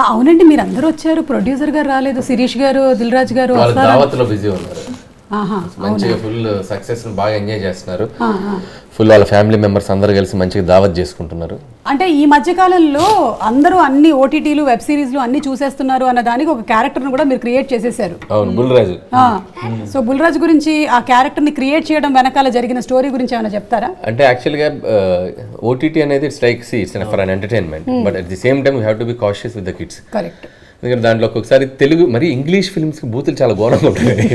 అవునండి, మీరు అందరూ వచ్చారు, ప్రొడ్యూసర్ గారు రాలేదు, శిరీష్ గారు, దిల్ రాజు గారు దావత్లో బిజీ ఉన్నారు. మంచిగా ఫుల్ సక్సెస్ బాగా ఎంజాయ్ చేస్తున్నారు. ఫుల్ వాళ్ళ ఫ్యామిలీ మెంబర్స్ అందరూ కలిసి మంచిగా దావత్ చేసుకుంటున్నారు. అంటే ఈ మధ్య కాలంలో అందరూ అన్ని ఓటీటీలు వెబ్ సిరీస్లు అన్ని చూసేస్తున్నారు అన్న దానికి ఒక క్యారెక్టర్ ను కూడా మీరు క్రియేట్ చేసేసారు. అవును, బుల్రాజు. సో బుల్రాజు గురించి, ఆ క్యారెక్టర్ ని క్రియేట్ చేయడం వెనకాల జరిగిన స్టోరీ గురించి ఏమైనా చెప్తారా? అంటే యాక్చువల్గా ఓటీటీ అనేది it's like it's for an entertainment, but at the same time you have to be cautious with the kids. Correct. ఎందుకంటే దాంట్లో ఒక్కొక్కసారి తెలుగు మరి ఇంగ్లీష్ ఫిల్మ్స్కి బూతులు చాలా ఘోరంగా ఉంటాయి.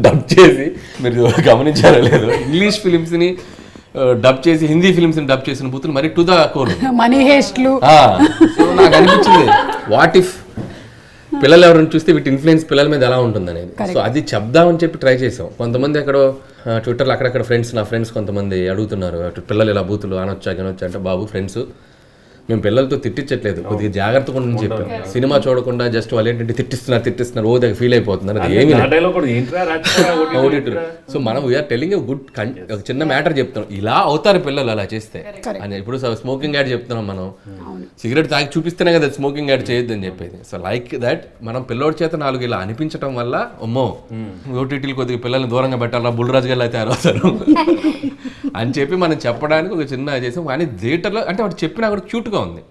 డబ్ చేసి మీరు గమనించారో లేదు, ఇంగ్లీష్ ఫిలిమ్స్ని డబ్ చేసి హిందీ ఫిలిమ్స్ని డబ్ చేసిన బూతులు మరి టు ద కోర్, మనీ హేస్ట్లు. సో నాకు అనిపించింది వాట్ ఇఫ్ పిల్లలు ఎవరైనా చూస్తే వీటి ఇన్ఫ్లుయెన్స్ పిల్లల మీద ఎలా ఉంటుంది అనేది. సో అది చెప్దామని చెప్పి ట్రై చేసాం. కొంతమంది అక్కడ ట్విట్టర్లో అక్కడక్కడ నా ఫ్రెండ్స్ కొంతమంది అడుగుతున్నారు, పిల్లలు ఇలా బూతులు అనొచ్చా అంటే బాబు ఫ్రెండ్స్ మేము పిల్లలతో తిట్టించట్లేదు, కొద్దిగా జాగ్రత్తగా ఉండని చెప్పాం. సినిమా చూడకుండా జస్ట్ వాళ్ళు ఏంటంటే తిట్టిస్తున్నారు ఓ దగ్గర ఫీల్ అయిపోతున్నారు, అది ఏమి లేదు. సో మనం వీఆర్ టెలింగ్ గుడ్ ఒక చిన్న మ్యాటర్ చెప్తున్నాం, ఇలా అవుతారు పిల్లలు అలా చేస్తే అని. ఇప్పుడు స్మోకింగ్ యాడ్ చెప్తున్నాం మనం, సిగరెట్ తాగి చూపిస్తేనే కదా స్మోకింగ్ యాడ్ చేయొద్దు అని చెప్పేది. సో లైక్ దట్ మనం పిల్లోడి చేత నాలుగు ఇలా అనిపించడం వల్ల అమ్మో ఓటీటీలు కొద్దిగా పిల్లల్ని దూరంగా పెట్టాలా, బుల్రాజు గారు అయితే తయారవుతారు అని చెప్పి మనం చెప్పడానికి ఒక చిన్న చేసాం. కానీ థియేటర్లో అంటే వాడు చెప్పినా కూడా క్యూట్గా ఉంది,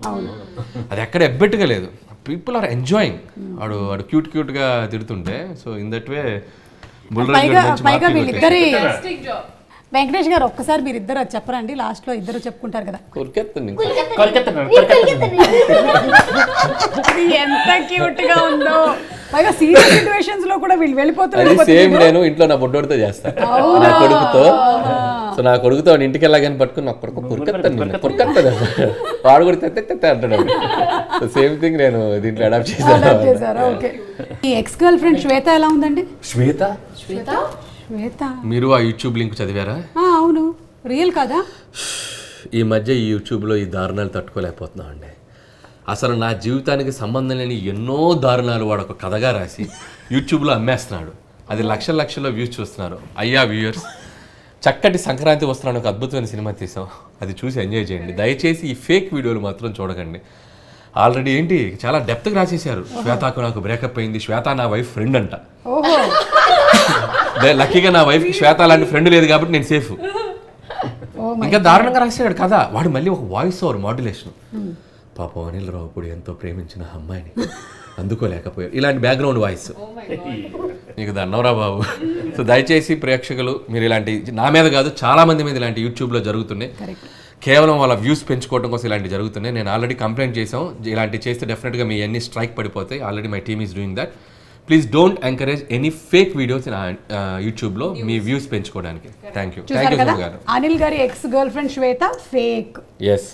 అది ఎక్కడ ఎబ్బెట్టుగా లేదు. People are enjoying. వాడు క్యూట్ గా తిడుతుంటే. So in that way Venkatesh గారు ఒక్కసారి మీరు ఇద్దరు చెప్పరండి, లాస్ట్ లో ఇద్దరు చెప్పుకుంటారు కదా. ఎంత క్యూట్ గా ఉందో, పైగా సీరియస్ సిచ్యువేషన్స్ లో కూడా వీళ్ళు వెళ్ళిపోతున్నారు. సేమ్ నేను ఇంట్లో నా బొడ్డోడితో చేస్తాను, నా కొడుకుతో. సో నా కొడుకుతో ఇంటికి వెళ్ళగానే పట్టుకుని నా కొడుకు కురికెత్తాను, వాడు కూడా తెత్తే అంటాడు. సేమ్ థింగ్ నేను దీంట్లో అడాప్ట్ చేశాను. ఓకే. ఈ ఎక్స్ గర్ల్ ఫ్రెండ్ శ్వేత ఎలా ఉందండి? శ్వేత మీరు ఆ యూట్యూబ్ లింక్ చదివారా? అవును, రియల్ కదా. ఈ మధ్య ఈ యూట్యూబ్లో ఈ దారుణాలు తట్టుకోలేకపోతున్నాం అండి. అసలు నా జీవితానికి సంబంధం లేని ఎన్నో దారుణాలు వాడు ఒక కథగా రాసి యూట్యూబ్లో అమ్మేస్తున్నాడు. అది లక్షల్లో వ్యూస్ చూస్తున్నారు. అయ్యా వ్యూయర్స్, చక్కటి సంక్రాంతి వస్తున్నాను ఒక అద్భుతమైన సినిమా తీసాం, అది చూసి ఎంజాయ్ చేయండి. దయచేసి ఈ ఫేక్ వీడియోలు మాత్రం చూడకండి. ఆల్రెడీ ఏంటి చాలా డెప్త్గా రాసేసారు. శ్వేతకు నాకు బ్రేకప్ అయింది, శ్వేత నా వైఫ్ ఫ్రెండ్ అంట. లక్కీగా నా వైఫ్కి శ్వేత లాంటి ఫ్రెండ్ లేదు కాబట్టి నేను సేఫ్. ఇంకా దారుణంగా రాసాడు కదా వాడు. మళ్ళీ ఒక వాయిస్ ఓవర్ మాడ్యులేషన్, పాపం అనిల్ రావుపూడి ఎంతో ప్రేమించిన అమ్మాయిని అందుకోలేకపోయాడు, ఇలాంటి బ్యాక్గ్రౌండ్ వాయిస్. నీకు దండవరా బాబు. సో దయచేసి ప్రేక్షకులు మీరు ఇలాంటి, నా మీద కాదు చాలా మంది మీద ఇలాంటి యూట్యూబ్లో జరుగుతున్నాయి. కేవలం వాళ్ళ వ్యూస్ పెంచుకోవడం కోసం ఇలాంటి జరుగుతున్నాయి. నేను ఆల్రెడీ కంప్లైంట్ చేసాం, ఇలాంటి చేస్తే డెఫినెట్గా మీ అన్ని స్ట్రైక్ పడిపోతాయి. Already my team is doing that. Please don't encourage any fake videos in యూట్యూబ్లో మీ వ్యూస్ పెంచుకోవడానికి. Thank you. అనిల్ గారి ex girlfriend Shweta fake. Yes.